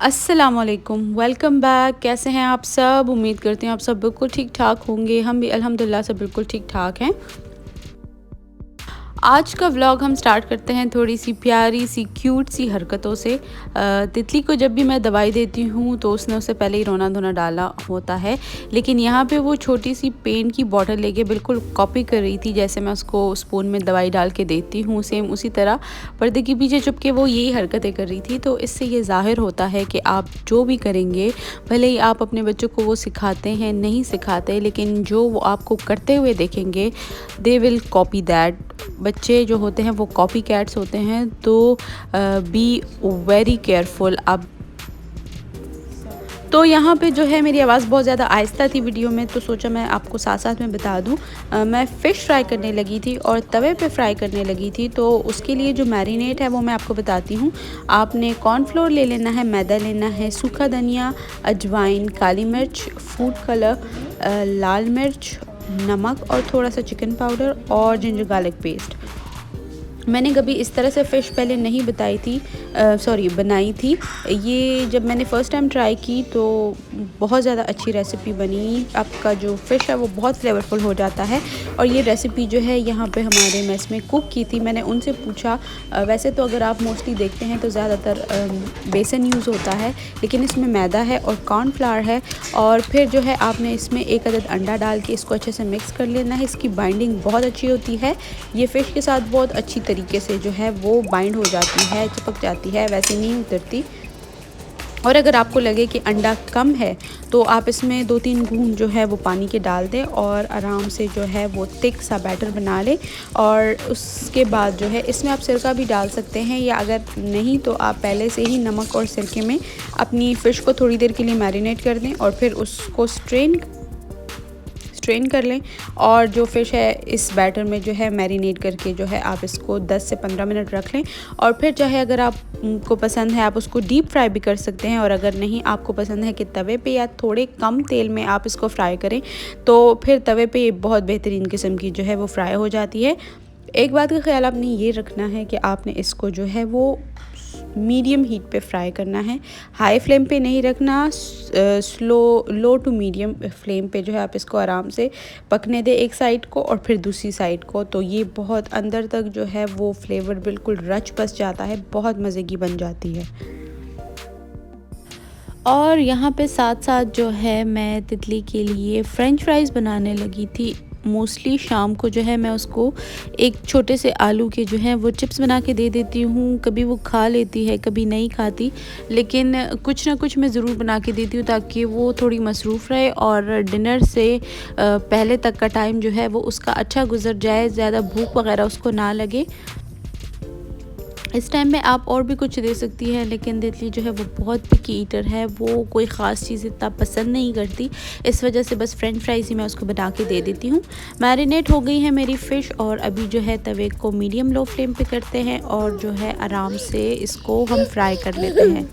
अस्सलामुअलैकुम, welcome back. कैसे हैं आप सब? उम्मीद करती हूँ आप सब बिल्कुल ठीक ठाक होंगे। हम भी अल्हम्दुलिल्लाह से बिल्कुल ठीक ठाक हैं। आज का व्लॉग हम स्टार्ट करते हैं थोड़ी सी प्यारी सी क्यूट सी हरकतों से। तितली को जब भी मैं दवाई देती हूँ तो उसने उससे पहले ही रोना धोना डाला होता है, लेकिन यहाँ पे वो छोटी सी पेंट की बॉटल लेके बिल्कुल कॉपी कर रही थी जैसे मैं उसको स्पून में दवाई डाल के देती हूँ, सेम उसी तरह पर्दे के पीछे छुप के वो यही हरकतें कर रही थी। तो इससे ये ज़ाहिर होता है कि आप जो भी करेंगे, भले ही आप अपने बच्चों को वो सिखाते हैं नहीं सिखाते, लेकिन जो वो आपको करते हुए देखेंगे दे विल कॉपी दैट। बच्चे जो होते हैं वो कॉपी कैट्स होते हैं, तो बी वेरी केयरफुल अब। तो यहाँ पे जो है मेरी आवाज़ बहुत ज़्यादा आहिस्ता थी वीडियो में, तो सोचा मैं आपको साथ साथ में बता दूँ। मैं फ़िश फ्राई करने लगी थी और तवे पे फ्राई करने लगी थी, तो उसके लिए जो मैरिनेट है वो मैं आपको बताती हूँ। आपने कॉर्नफ्लोर ले लेना है, मैदा लेना है, सूखा धनिया, अजवाइन, काली मिर्च, फूड कलर, लाल मिर्च, नमक और थोड़ा सा चिकन पाउडर और जिंजर गार्लिक पेस्ट। मैंने कभी इस तरह से फ़िश पहले नहीं बनाई थी। ये जब मैंने फ़र्स्ट टाइम ट्राई की तो बहुत ज़्यादा अच्छी रेसिपी बनी। आपका जो फ़िश है वो बहुत फ्लेवरफुल हो जाता है। और ये रेसिपी जो है यहाँ पे हमारे मेस में कुक की थी। मैंने उनसे पूछा, वैसे तो अगर आप मोस्टली देखते हैं तो ज़्यादातर बेसन यूज़ होता है, लेकिन इसमें मैदा है और कॉर्नफ्लावर है। और फिर जो है आपने इसमें एक अदद अंडा डाल के इसको अच्छे से मिक्स कर लेना है। इसकी बाइंडिंग बहुत अच्छी होती है, ये फ़िश के साथ बहुत अच्छी तरीके से जो है वो बाइंड हो जाती है, चिपक जाती है, वैसे नहीं उतरती। और अगर आपको लगे कि अंडा कम है तो आप इसमें 2-3 बूंद जो है वो पानी के डाल दें और आराम से जो है वो थिक सा बैटर बना लें। और उसके बाद जो है इसमें आप सिरका भी डाल सकते हैं, या अगर नहीं तो आप पहले से ही नमक और सिरके में अपनी फ़िश को थोड़ी देर के लिए मैरिनेट कर दें और फिर उसको स्ट्रेन कर लें। और जो फ़िश है इस बैटर में जो है मैरिनेट करके जो है आप इसको 10 से 15 मिनट रख लें। और फिर चाहे अगर आपको पसंद है आप उसको डीप फ्राई भी कर सकते हैं, और अगर नहीं आपको पसंद है कि तवे पे या थोड़े कम तेल में आप इसको फ्राई करें तो फिर तवे पे बहुत बेहतरीन किस्म की जो है वो फ्राई हो जाती है। एक बात का ख्याल आपने ये रखना है कि आपने इसको जो है वो मीडियम हीट पे फ्राई करना है, हाई फ्लेम पे नहीं रखना। लो टू मीडियम फ्लेम पे जो है आप इसको आराम से पकने दें एक साइड को और फिर दूसरी साइड को। तो ये बहुत अंदर तक जो है वो फ्लेवर बिल्कुल रच बस जाता है, बहुत मज़े की बन जाती है। और यहाँ पे साथ साथ जो है मैं तितली के लिए फ़्रेंच फ्राइज़ बनाने लगी थी। मोस्टली शाम को जो है मैं उसको एक छोटे से आलू के जो हैं वो चिप्स बना के दे देती हूँ। कभी वो खा लेती है, कभी नहीं खाती, लेकिन कुछ ना कुछ मैं ज़रूर बना के देती हूँ ताकि वो थोड़ी मसरूफ़ रहे और डिनर से पहले तक का टाइम जो है वो उसका अच्छा गुजर जाए, ज़्यादा भूख वगैरह उसको ना लगे। इस टाइम में आप और भी कुछ दे सकती हैं, लेकिन तितली जो है वो बहुत पिकी ईटर है, वो कोई ख़ास चीज़ इतना पसंद नहीं करती। इस वजह से बस फ्रेंच फ्राइज़ ही मैं उसको बना के दे देती हूँ। मैरिनेट हो गई है मेरी फ़िश और अभी जो है तवे को मीडियम लो फ्लेम पे करते हैं और जो है आराम से इसको हम फ्राई कर लेते हैं।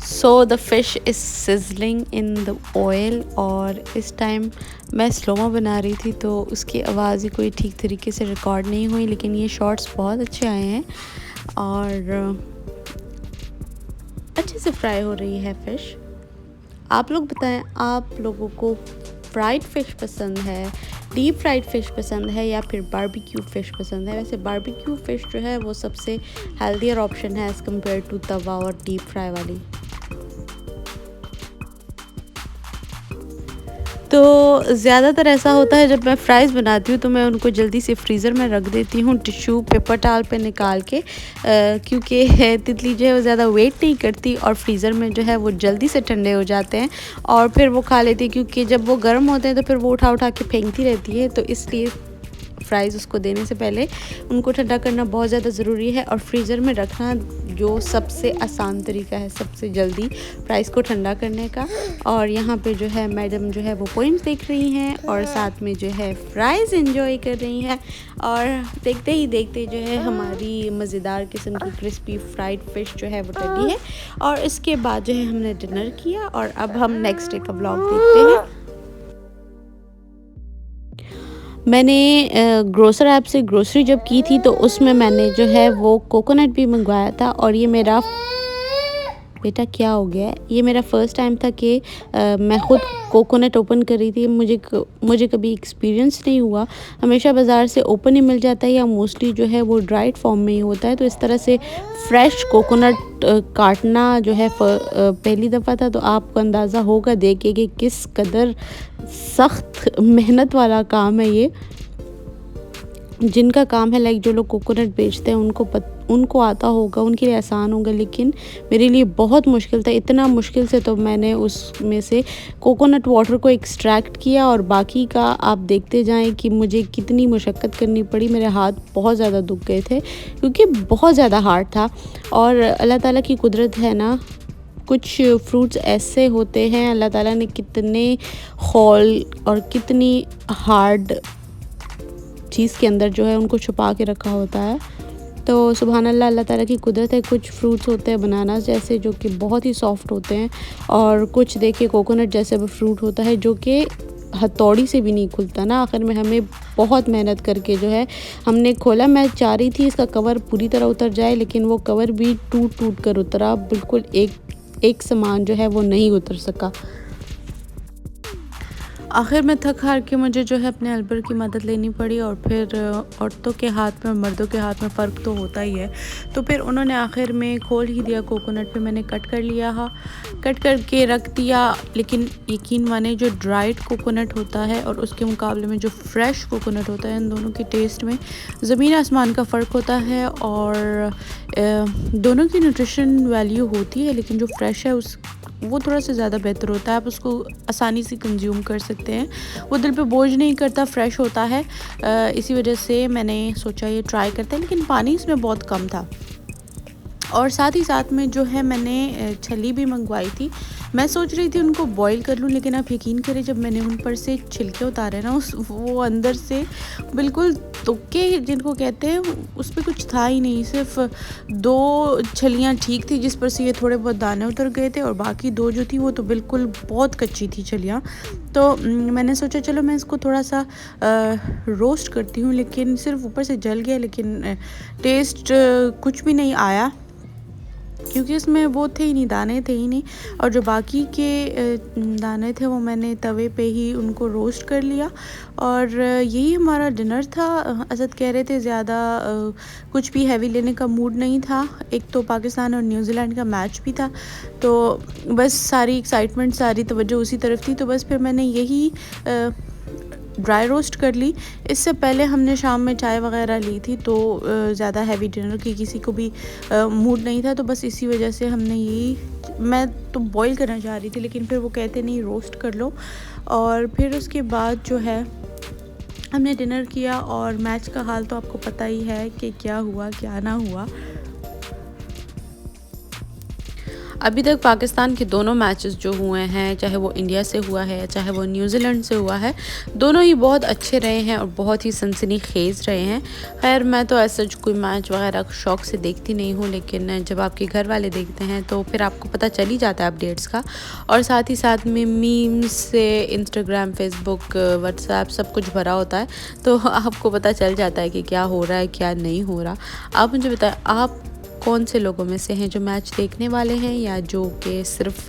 So the fish is sizzling in the oil. और इस टाइम मैं स्लोमो बना रही थी तो उसकी आवाज़ ही कोई ठीक तरीके से रिकॉर्ड नहीं हुई, लेकिन ये शॉट्स बहुत अच्छे आए हैं और अच्छे से फ्राई हो रही है फ़िश। आप लोग बताएं, आप लोगों को फ्राइड फ़िश पसंद है, डीप फ्राइड फ़िश पसंद है, या फिर बारबेक्यू फ़िश पसंद है? वैसे बारबेक्यू फ़िश जो है वो सबसे हेल्दियर ऑप्शन है एज़ कम्पेयर टू तवा और डीप फ्राई वाली। तो ज़्यादातर ऐसा होता है जब मैं फ़्राइज़ बनाती हूँ तो मैं उनको जल्दी से फ्रीज़र में रख देती हूँ टिश्यू पेपर टाल पे निकाल के, क्योंकि तितली जो है वो ज़्यादा वेट नहीं करती और फ्रीज़र में जो है वो जल्दी से ठंडे हो जाते हैं और फिर वो खा लेती है, क्योंकि जब वो गर्म होते हैं तो फिर वो उठा उठा के फेंकती रहती है। तो इसलिए फ़्राइज़ उसको देने से पहले उनको ठंडा करना बहुत ज़्यादा ज़रूरी है और फ्रीज़र में रखना जो सबसे आसान तरीका है सबसे जल्दी फ़्राइज़ को ठंडा करने का। और यहाँ पे जो है मैडम जो है वो पोइम्स देख रही हैं और साथ में जो है फ़्राइज़ एंजॉय कर रही हैं। और देखते ही देखते जो है हमारी मज़ेदार किस्म की क्रिस्पी फ्राइड फ़िश जो है वो रेडी है। और इसके बाद जो है हमने डिनर किया और अब हम नेक्स्ट डे का व्लॉग देखते हैं। मैंने ग्रोसर ऐप से ग्रोसरी जब की थी तो उसमें मैंने जो है वो कोकोनट भी मंगवाया था, और ये मेरा बेटा क्या हो गया है, ये मेरा फ़र्स्ट टाइम था कि मैं ख़ुद कोकोनट ओपन कर रही थी। मुझे कभी एक्सपीरियंस नहीं हुआ। हमेशा बाज़ार से ओपन ही मिल जाता है या मोस्टली जो है वो ड्राइड फॉर्म में ही होता है। तो इस तरह से फ्रेश कोकोनट काटना जो है पहली दफ़ा था, तो आपको अंदाज़ा होगा देख के कि किस कदर सख्त मेहनत वाला काम है ये। जिनका काम है लाइक जो लोग कोकोनट बेचते हैं उनको आता होगा, उनके लिए आसान होगा, लेकिन मेरे लिए बहुत मुश्किल था। इतना मुश्किल से तो मैंने उसमें से कोकोनट वाटर को एक्सट्रैक्ट किया, और बाकी का आप देखते जाएं कि मुझे कितनी मुशक्क़त करनी पड़ी। मेरे हाथ बहुत ज़्यादा दुख गए थे क्योंकि बहुत ज़्यादा हार्ड था। और अल्लाह ताला की कुदरत है ना, कुछ फ्रूट्स ऐसे होते हैं, अल्लाह ताला ने कितने हॉल और कितनी हार्ड चीज़ के अंदर जो है उनको छुपा के रखा होता है। तो सुभान अल्लाह, अल्लाह ताला की कुदरत है। कुछ फ्रूट्स होते हैं बनाना जैसे जो कि बहुत ही सॉफ्ट होते हैं, और कुछ देखिए कोकोनट जैसे वो फ्रूट होता है जो कि हथौड़ी से भी नहीं खुलता ना। आखिर में हमें बहुत मेहनत करके जो है हमने खोला। मैं चाह रही थी इसका कवर पूरी तरह उतर जाए, लेकिन वो कवर भी टूट कर उतरा। बिल्कुल एक समान जो है वो नहीं उतर सका। आखिर में थक हार के मुझे जो है अपने हेल्पर की मदद लेनी पड़ी, और फिर औरतों के हाथ में और मर्दों के हाथ में फ़र्क तो होता ही है। तो फिर उन्होंने आखिर में खोल ही दिया कोकोनट पे। मैंने कट कर लिया, कट करके रख दिया। लेकिन यकीन माने जो ड्राइड कोकोनट होता है और उसके मुकाबले में जो फ्रेश कोकोनट होता है, इन दोनों के टेस्ट में ज़मीन आसमान का फ़र्क होता है। और दोनों की न्यूट्रिशन वैल्यू होती है, लेकिन जो फ्रेश है वो थोड़ा सा ज़्यादा बेहतर होता है। आप उसको आसानी से कंज्यूम कर सकते हैं, वो दिल पे बोझ नहीं करता, फ्रेश होता है। इसी वजह से मैंने सोचा ये ट्राई करते हैं, लेकिन पानी इसमें बहुत कम था। और साथ ही साथ में जो है मैंने छली भी मंगवाई थी। मैं सोच रही थी उनको बॉईल कर लूँ, लेकिन आप यकीन करें जब मैंने उन पर से छिलके उतारे ना, वो अंदर से बिल्कुल तुक्के जिनको कहते हैं उस पर कुछ था ही नहीं। सिर्फ 2 छलियाँ ठीक थी जिस पर से ये थोड़े बहुत दाने उतर गए थे, और बाकी 2 जो थी वो तो बिल्कुल बहुत कच्ची थी छलियाँ। तो मैंने सोचा चलो मैं इसको थोड़ा सा रोस्ट करती हूँ, लेकिन सिर्फ ऊपर से जल गया, लेकिन टेस्ट कुछ भी नहीं आया क्योंकि इसमें वो थे ही नहीं, दाने थे ही नहीं। और जो बाकी के दाने थे वो मैंने तवे पे ही उनको रोस्ट कर लिया, और यही हमारा डिनर था। असद कह रहे थे ज़्यादा कुछ भी हैवी लेने का मूड नहीं था। एक तो पाकिस्तान और न्यूजीलैंड का मैच भी था, तो बस सारी एक्साइटमेंट, सारी तवज्जो उसी तरफ थी। तो बस फिर मैंने यही ड्राई रोस्ट कर ली। इससे पहले हमने शाम में चाय वगैरह ली थी, तो ज़्यादा हैवी डिनर की किसी को भी मूड नहीं था। तो बस इसी वजह से हमने यही, मैं तो बॉईल करना चाह रही थी, लेकिन फिर वो कहते नहीं रोस्ट कर लो। और फिर उसके बाद जो है हमने डिनर किया, और मैच का हाल तो आपको पता ही है कि क्या हुआ क्या ना हुआ। अभी तक पाकिस्तान के दोनों मैचेस जो हुए हैं, चाहे वो इंडिया से हुआ है चाहे वो न्यूजीलैंड से हुआ है, दोनों ही बहुत अच्छे रहे हैं और बहुत ही सनसनीखेज़ रहे हैं। खैर मैं तो ऐसा कोई मैच वगैरह शौक़ से देखती नहीं हूँ, लेकिन जब आपके घर वाले देखते हैं तो फिर आपको पता चल ही जाता है अपडेट्स का। और साथ ही साथ में मीम्स से इंस्टाग्राम, फेसबुक, व्हाट्सएप सब कुछ भरा होता है, तो आपको पता चल जाता है कि क्या हो रहा है क्या नहीं हो रहा। आप मुझे बताएं, आप कौन से लोगों में से हैं जो मैच देखने वाले हैं या जो कि सिर्फ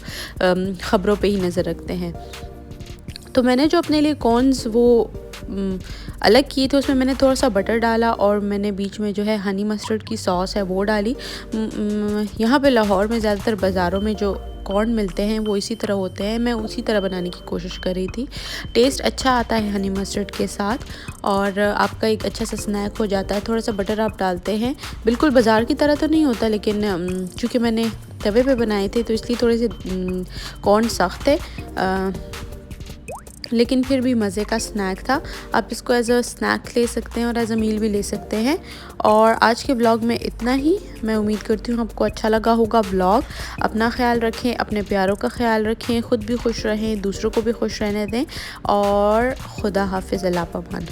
ख़बरों पे ही नज़र रखते हैं। तो मैंने जो अपने लिए कॉर्न्स वो अलग किए थे, उसमें मैंने थोड़ा सा बटर डाला, और मैंने बीच में जो है हनी मस्टर्ड की सॉस है वो डाली। यहाँ पे लाहौर में ज़्यादातर बाज़ारों में जो कॉर्न मिलते हैं वो इसी तरह होते हैं। मैं उसी तरह बनाने की कोशिश कर रही थी। टेस्ट अच्छा आता है हनी मस्टर्ड के साथ, और आपका एक अच्छा सा स्नैक हो जाता है। थोड़ा सा बटर आप डालते हैं, बिल्कुल बाज़ार की तरह तो नहीं होता, लेकिन चूँकि मैंने तवे पे बनाए थे तो इसलिए थोड़े से कॉर्न सख्त है, लेकिन फिर भी मज़े का स्नैक था। आप इसको एज अ स्नैक ले सकते हैं और एज अ मील भी ले सकते हैं। और आज के ब्लॉग में इतना ही। मैं उम्मीद करती हूँ आपको अच्छा लगा होगा ब्लॉग। अपना ख्याल रखें, अपने प्यारों का ख्याल रखें, ख़ुद भी खुश रहें, दूसरों को भी खुश रहने दें, और खुदा हाफिज़, अल्लाह पामान।